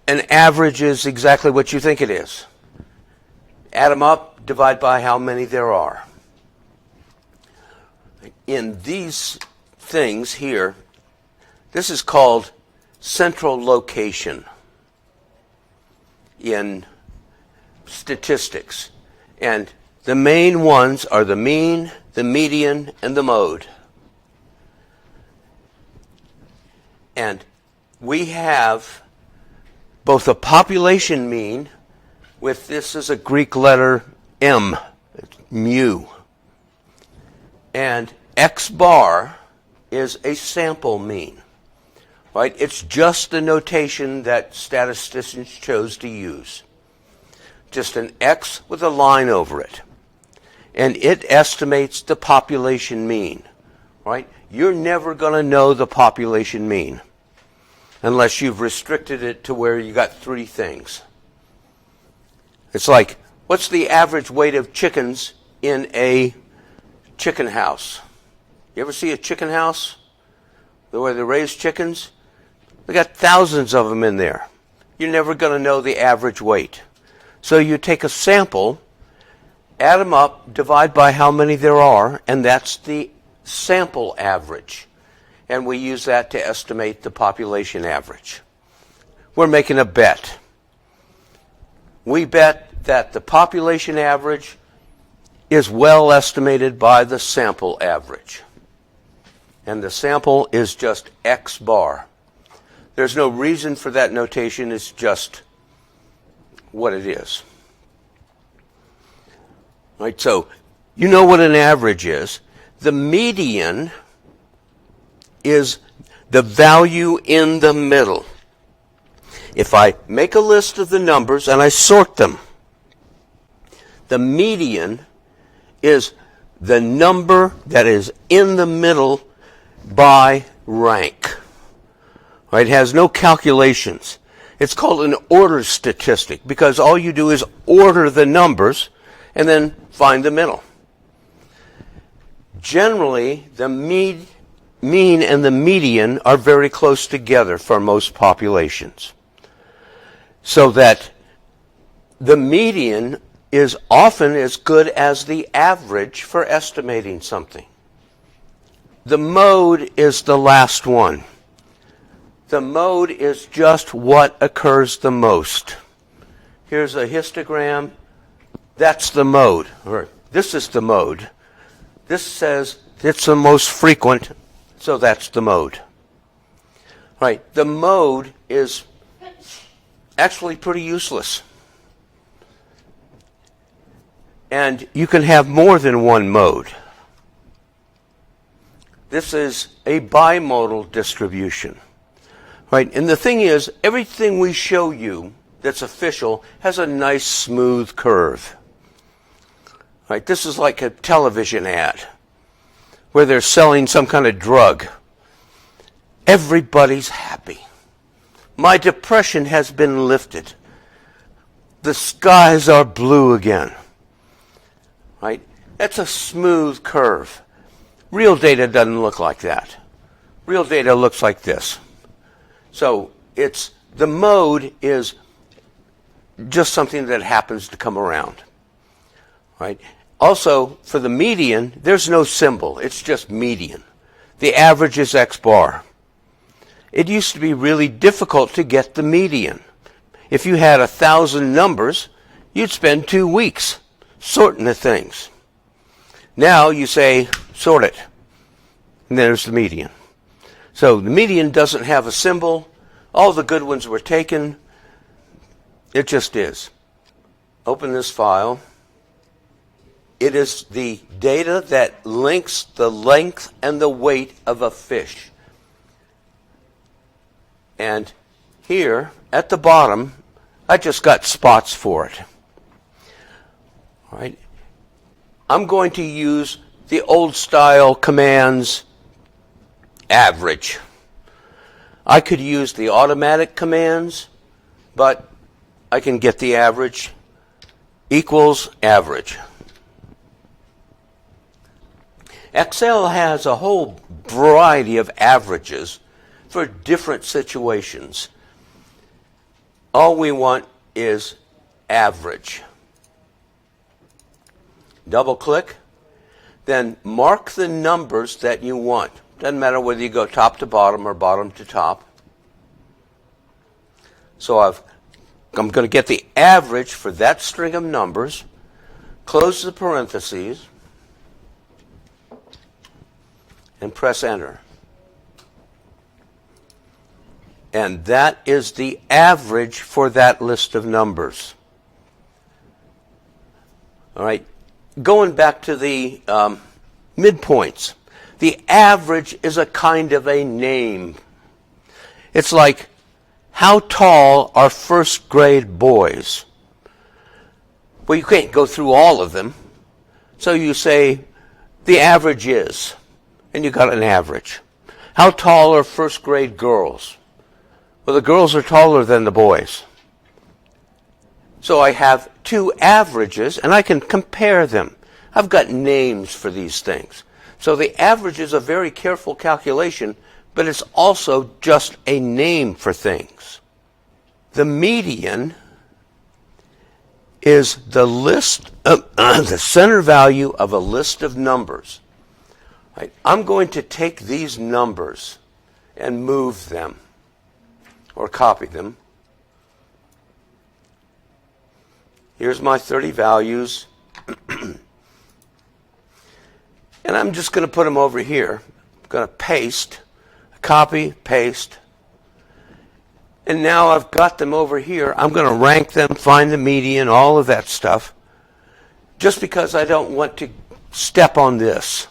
an average is exactly what you think it is. Add them up, divide by how many there are. In these things here, this is called central location in statistics. And the main ones are the mean, the median, and the mode. And we have both a population mean with this is a Greek letter M, mu. And X bar is a sample mean. Right? It's just the notation that statisticians chose to use. Just an X with a line over it. And it estimates the population mean. Right? You're never going to know the population mean unless you've restricted it to where you got three things. It's like, what's the average weight of chickens in a chicken house? You ever see a chicken house where they raise chickens? They got thousands of them in there. You're never going to know the average weight. So you take a sample, add them up, divide by how many there are, and that's the sample average. And we use that to estimate the population average. We're making a bet. We bet that the population average is well estimated by the sample average. And the sample is just X bar. There's no reason for that notation. It's just what it is. Right, so you know what an average is. The median is the value in the middle. If I make a list of the numbers and I sort them, the median is the number that is in the middle by rank. Right? It has no calculations. It's called an order statistic because all you do is order the numbers and then find the middle. Generally, the mean and the median are very close together for most populations. So that the median is often as good as the average for estimating something. The mode is the last one. The mode is just what occurs the most. Here's a histogram. That's the mode. Or this is the mode. This says it's the most frequent, so that's the mode. Right. The mode is actually pretty useless. And you can have more than one mode. This is a bimodal distribution. Right? And the thing is, everything we show you that's official has a nice smooth curve. Right? This is like a television ad where they're selling some kind of drug. Everybody's happy. My depression has been lifted. The skies are blue again. Right? That's a smooth curve. Real data doesn't look like that. Real data looks like this. So it's the mode is just something that happens to come around. Right? Also, for the median, there's no symbol. It's just median. The average is X bar. It used to be really difficult to get the median. If you had 1,000 numbers, you'd spend 2 weeks sorting the things. Now you say, sort it. And there's the median. So the median doesn't have a symbol. All the good ones were taken. It just is. Open this file. It is the data that links the length and the weight of a fish. And here at the bottom, I just got spots for it. All right. I'm going to use the old style commands average. I could use the automatic commands, but I can get the average equals average. Excel has a whole variety of averages for different situations. all we want is average. Double click, then mark the numbers that you want. Doesn't matter whether you go top to bottom or bottom to top. So I'm going to get the average for that string of numbers, close the parentheses, and press enter. And that is the average for that list of numbers. All right, going back to the midpoints. The average is a kind of a name. It's like, how tall are first grade boys? Well, you can't go through all of them. So you say, the average is, and you got an average. How tall are first grade girls? Well, the girls are taller than the boys. So I have two averages, and I can compare them. I've got names for these things. So the average is a very careful calculation, but it's also just a name for things. The median is the list of, the center value of a list of numbers. Right? I'm going to take these numbers and move them or copy them. Here's my 30 values. And I'm just going to put them over here. I'm going to paste, copy, paste. And now I've got them over here. I'm going to rank them, find the median, all of that stuff, just because I don't want to step on this.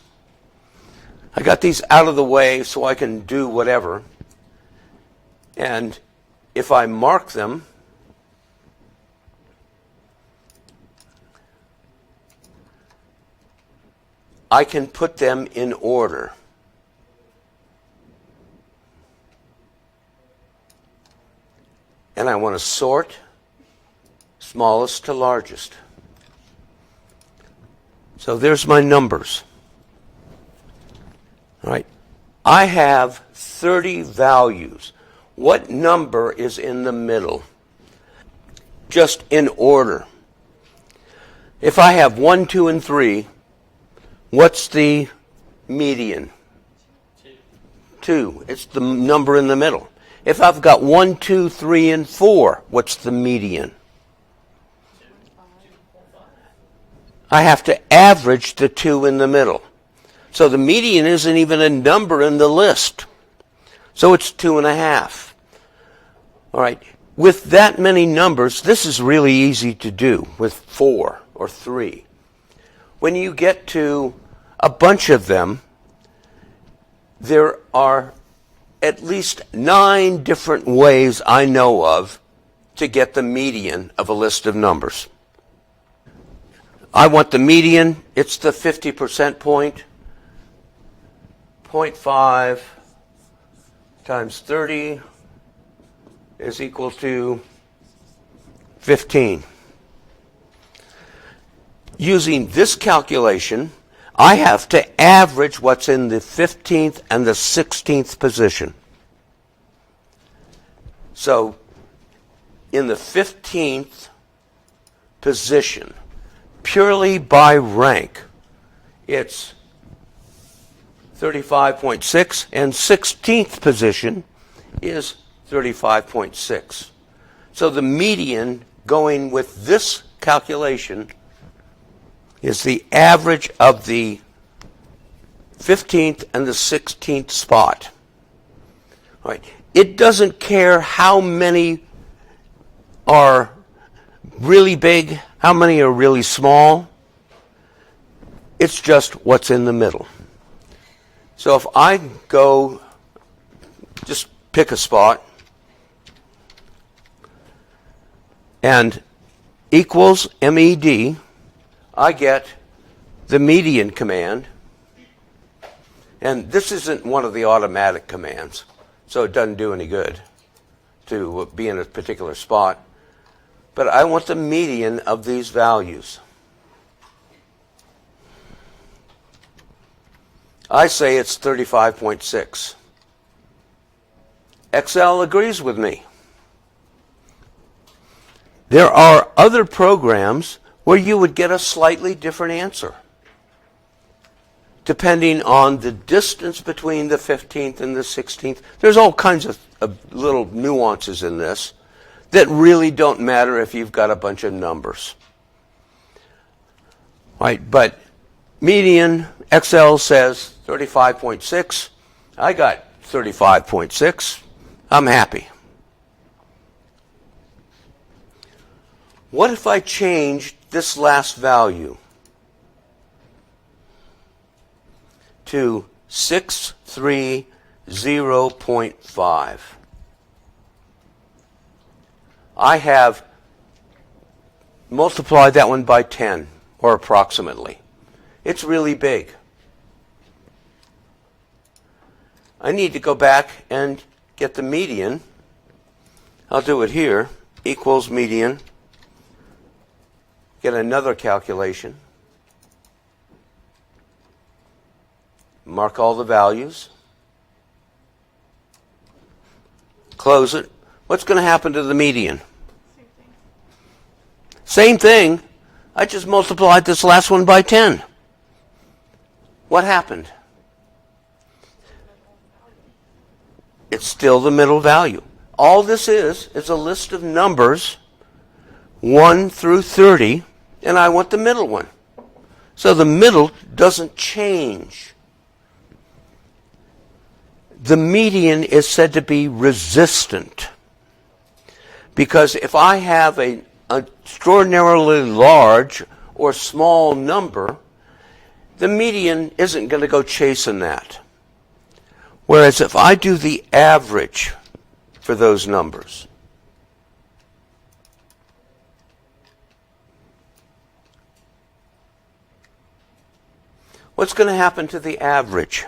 I got these out of the way so I can do whatever. And if I mark them, I can put them in order. And I want to sort smallest to largest. So there's my numbers. All right. I have 30 values. What number is in the middle? Just in order. If I have 1, 2, and 3, what's the median? 2. It's the number in the middle. If I've got 1, 2, 3, and 4, what's the median? I have to average the 2 in the middle. So the median isn't even a number in the list. So it's 2.5. All right. With that many numbers, this is really easy to do with 4 or 3. When you get to a bunch of them, there are at least 9 different ways I know of to get the median of a list of numbers. I want the median. It's the 50% point. 0.5 times 30 is equal to 15. Using this calculation, I have to average what's in the 15th and the 16th position. So, in the 15th position, purely by rank, it's 35.6, and 16th position is 35.6. So the median going with this calculation is the average of the 15th and the 16th spot. All right. It doesn't care how many are really big, how many are really small. It's just what's in the middle. So if I go, just pick a spot, and equals MED, I get the median command. And this isn't one of the automatic commands, so it doesn't do any good to be in a particular spot. But I want the median of these values. I say it's 35.6. Excel agrees with me. There are other programs where you would get a slightly different answer, depending on the distance between the 15th and the 16th. There's all kinds of little nuances in this that really don't matter if you've got a bunch of numbers. Right? But median, Excel says 35.6. I got 35.6. I'm happy. What if I changed this last value to 630.5? I have multiplied that one by 10, or approximately. It's really big. I need to go back and get the median. I'll do it here. Equals median. Get another calculation. Mark all the values. Close it. What's going to happen to the median? Same thing. I just multiplied this last one by 10. What happened? It's still the middle value. All this is a list of numbers, 1 through 30, and I want the middle one. So the middle doesn't change. The median is said to be resistant, because if I have an extraordinarily large or small number, the median isn't going to go chasing that. Whereas if I do the average for those numbers, what's going to happen to the average?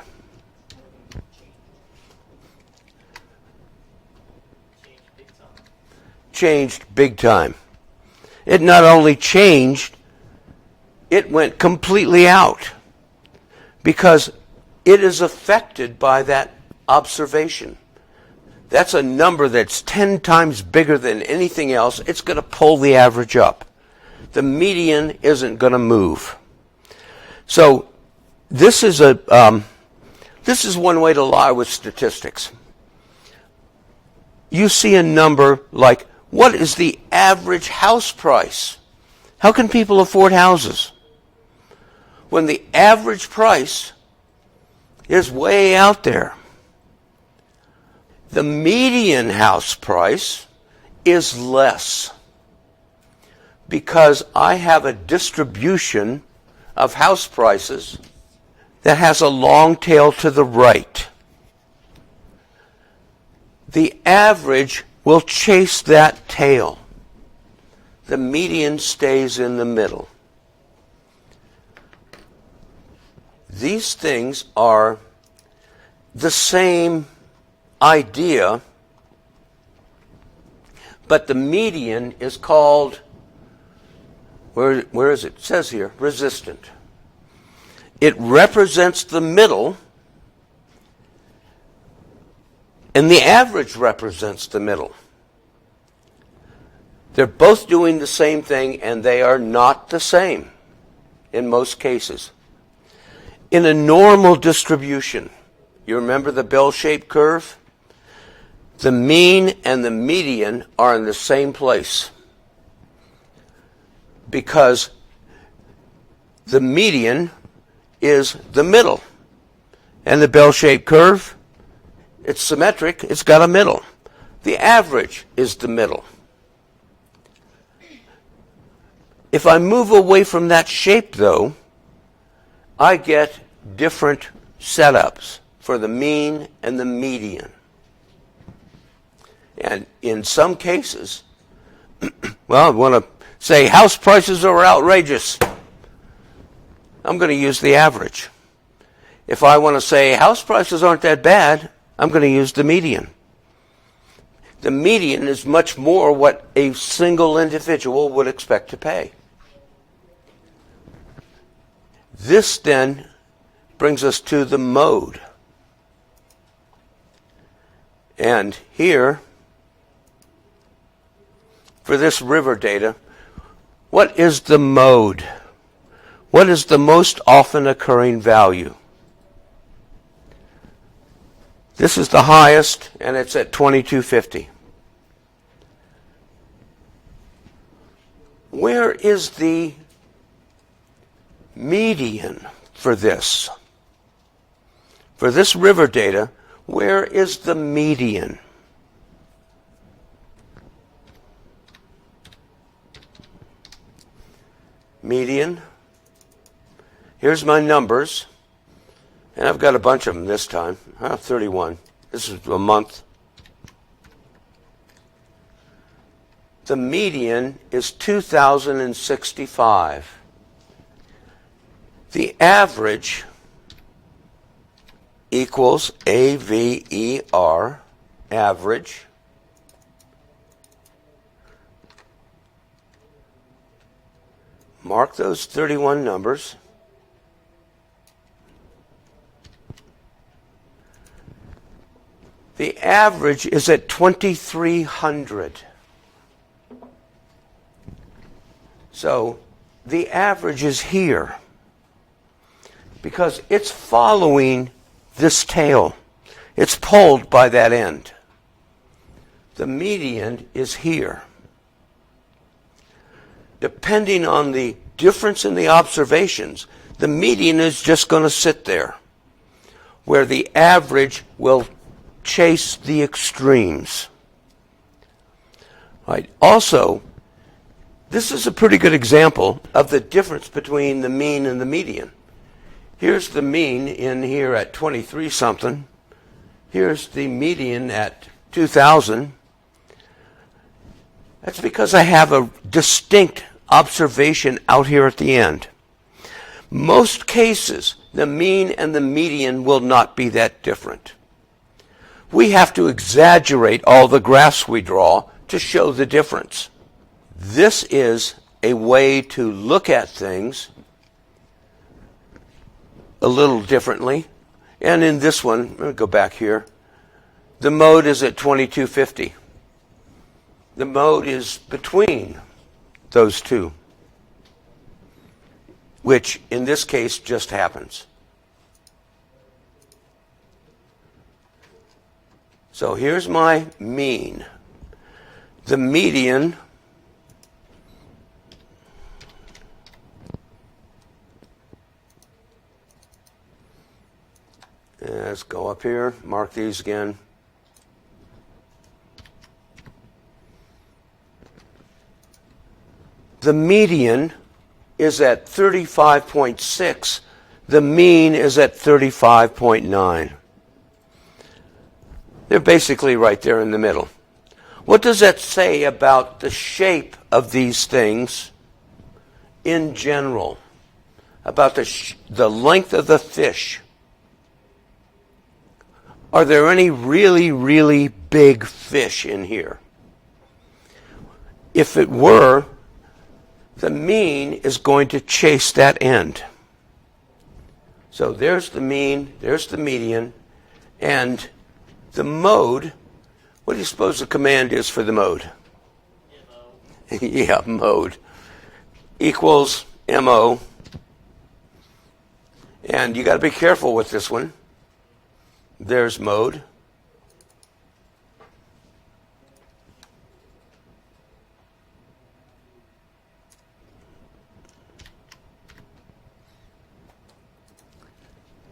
Changed big time. It not only changed, it went completely out, because it is affected by that observation. That's a number that's 10 times bigger than anything else. It's going to pull the average up. The median isn't going to move. So this is one way to lie with statistics. You see a number like, what is the average house price? How can people afford houses when the average price is way out there? The median house price is less, because I have a distribution of house prices that has a long tail to the right. The average will chase that tail. The median stays in the middle. These things are the same idea, but the median is called, where is it? It says here, resistant. It represents the middle, and the average represents the middle. They're both doing the same thing, and they are not the same in most cases. In a normal distribution, you remember the bell-shaped curve? The mean and the median are in the same place, because the median is the middle, and the bell-shaped curve, it's symmetric, it's got a middle. The average is the middle. If I move away from that shape, though, I get different setups for the mean and the median. And in some cases, well, I want to say house prices are outrageous. I'm going to use the average. If I want to say house prices aren't that bad, I'm going to use the median. The median is much more what a single individual would expect to pay. This then brings us to the mode. And here, for this river data, what is the mode? What is the most often occurring value? This is the highest, and it's at 2250. Where is the median for this? For this river data, where is the median? Median. Here's my numbers. And I've got a bunch of them this time. 31. This is a month. The median is 2,065. The average equals AVER, average. Mark those 31 numbers. The average is at 2,300. So the average is here because it's following this tail. It's pulled by that end. The median is here. Depending on the difference in the observations, the median is just going to sit there, where the average will chase the extremes. Right. Also, this is a pretty good example of the difference between the mean and the median. Here's the mean in here at 23 something. Here's the median at 2,000. That's because I have a distinct observation out here at the end. Most cases, the mean and the median will not be that different. We have to exaggerate all the graphs we draw to show the difference. This is a way to look at things a little differently. And in this one, let me go back here. The mode is at 2250. The mode is between those two, which in this case just happens. So here's my mean. The median let's go up here, mark these again. The median is at 35.6. The mean is at 35.9. They're basically right there in the middle. What does that say about the shape of these things in general? About the length of the fish? Are there any really, really big fish in here? If it were, the mean is going to chase that end. So there's the mean, there's the median, and the mode. What do you suppose the command is for the mode? MO. Yeah, mode. Equals MO. And you got to be careful with this one. There's mode.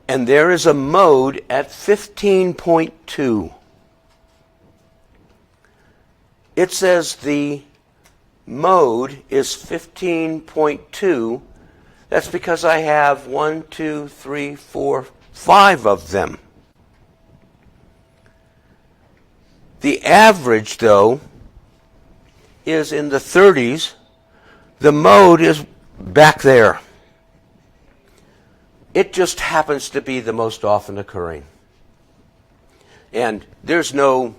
And there is a mode at 15.2. It says the mode is 15.2. That's because I have 1, 2, 3, 4, 5 of them. The average, though, is in the 30s. The mode is back there. It just happens to be the most often occurring. And there's no,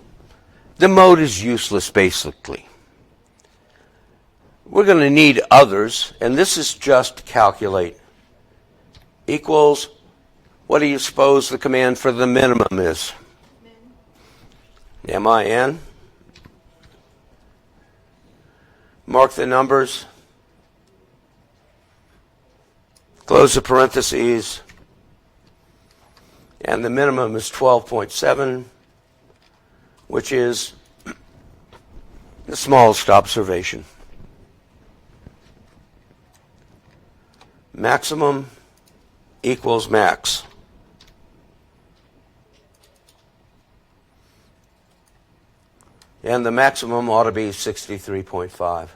the mode is useless, basically. We're going to need others, and this is just calculate. Equals, what do you suppose the command for the minimum is? Min. M-I-N. mark the numbers, close the parentheses, and the minimum is 12.7, which is the smallest observation. Maximum equals max. And the maximum ought to be 63.5.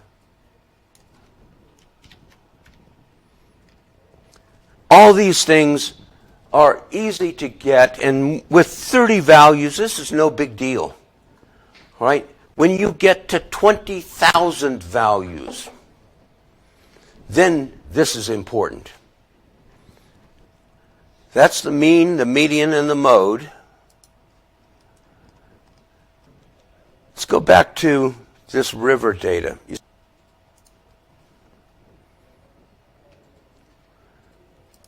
All these things are easy to get, and with 30 values, this is no big deal, right? When you get to 20,000 values, then this is important. That's the mean, the median, and the mode. Let's go back to this river data.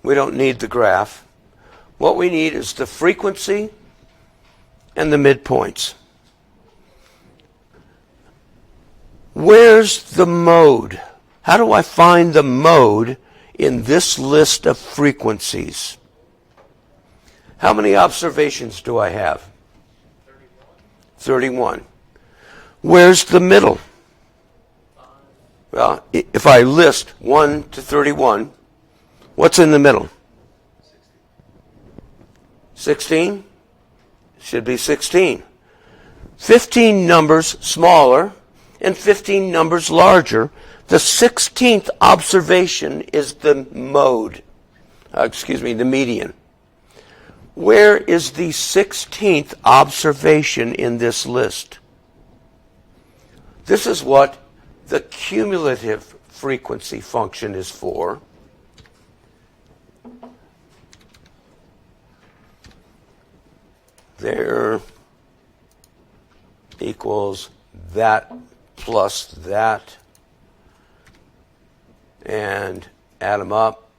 We don't need the graph. What we need is the frequency and the midpoints. Where's the mode? How do I find the mode in this list of frequencies? How many observations do I have? 31. Where's the middle? Well, if I list 1 to 31, what's in the middle? 16? Should be 16. 15 numbers smaller and 15 numbers larger. The 16th observation is the mode. The median. Where is the 16th observation in this list? This is what the cumulative frequency function is for. There equals that plus that, and add them up.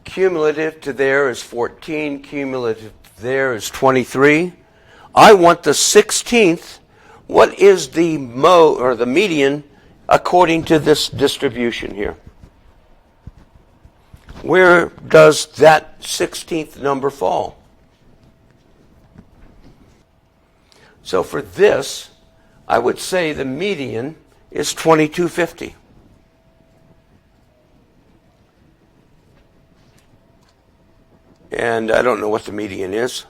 Cumulative to there is 14, cumulative to there is 23. I want the 16th. What is the mode or the median according to this distribution here? Where does that 16th number fall? So for this, I would say the median is 2250. And I don't know what the median is.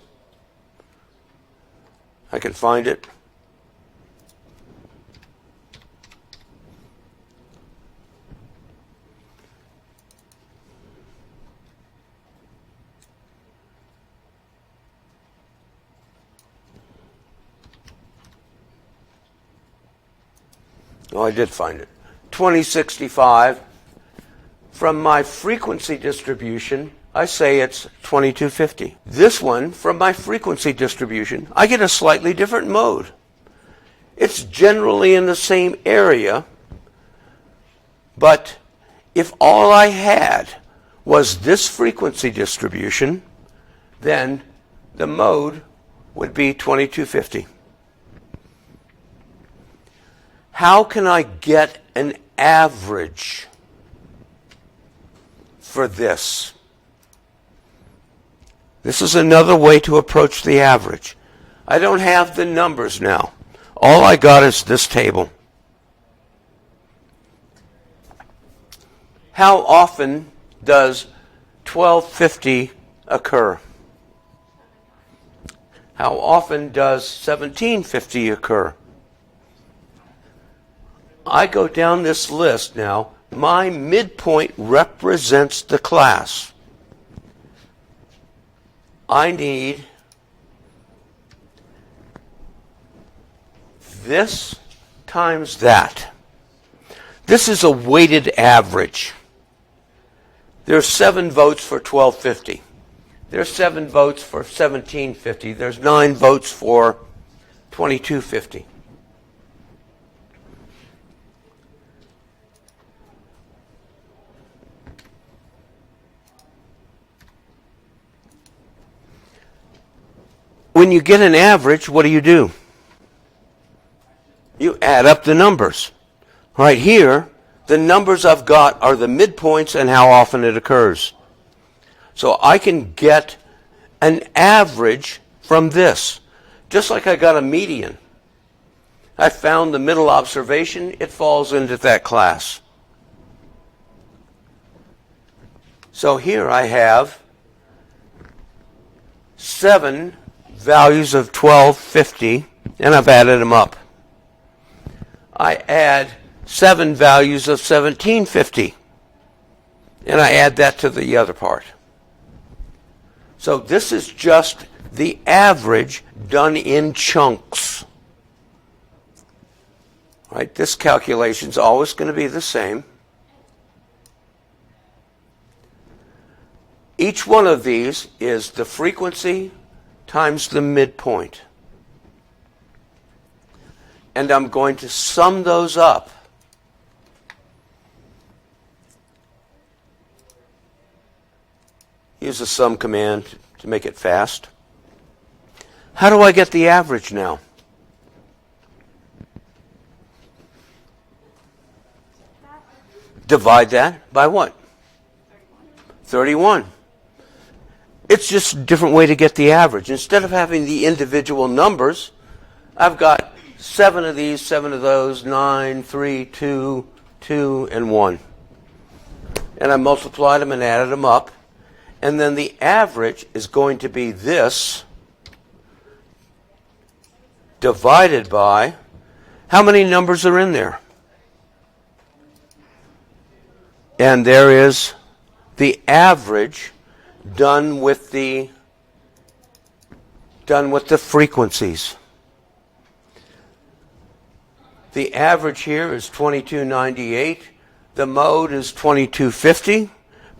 I can find it. Oh, I did find it. 2065. From my frequency distribution, I say it's 2250. This one, from my frequency distribution, I get a slightly different mode. It's generally in the same area, but if all I had was this frequency distribution, then the mode would be 2250. How can I get an average for this? This is another way to approach the average. I don't have the numbers now. All I got is this table. How often does 1250 occur? How often does 1750 occur? I go down this list now. My midpoint represents the class. I need this times that. This is a weighted average. There's 7 votes for 1250. There's 7 votes for 1750. There's 9 votes for 2250. when you get an average, what do? You add up the numbers. Right here, the numbers I've got are the midpoints and how often it occurs. So I can get an average from this, just like I got a median. I found the middle observation, it falls into that class. So here I have 7 values of 1250, and I've added them up. I add 7 values of 1750, and I add that to the other part. So this is just the average done in chunks. Right? This calculation is always going to be the same. Each one of these is the frequency times the midpoint. And I'm going to sum those up. Use the sum command to make it fast. How do I get the average now? Divide that by what? 31. It's just a different way to get the average. Instead of having the individual numbers, I've got 7 of these, 7 of those, 9, 3, 2, 2, and 1. And I multiplied them and added them up. And then the average is going to be this divided by how many numbers are in there? And there is the average done with the frequencies. The average here is 2298. The mode is 2250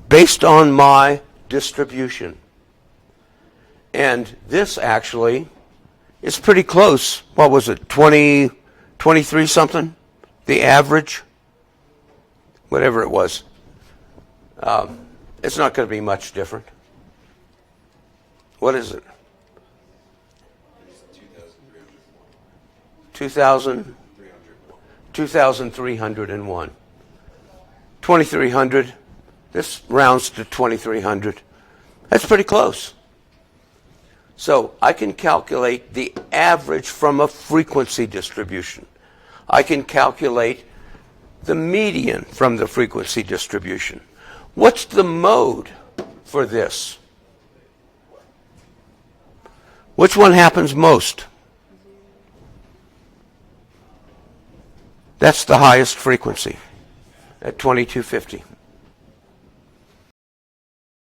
based on my distribution. And this actually is pretty close. What was it? 23 something? The average? Whatever it was. It's not going to be much different. What is it? 2,301. 2,300. This rounds to 2,300. That's pretty close. So I can calculate the average from a frequency distribution. I can calculate the median from the frequency distribution. What's the mode for this? Which one happens most? That's the highest frequency at 2250.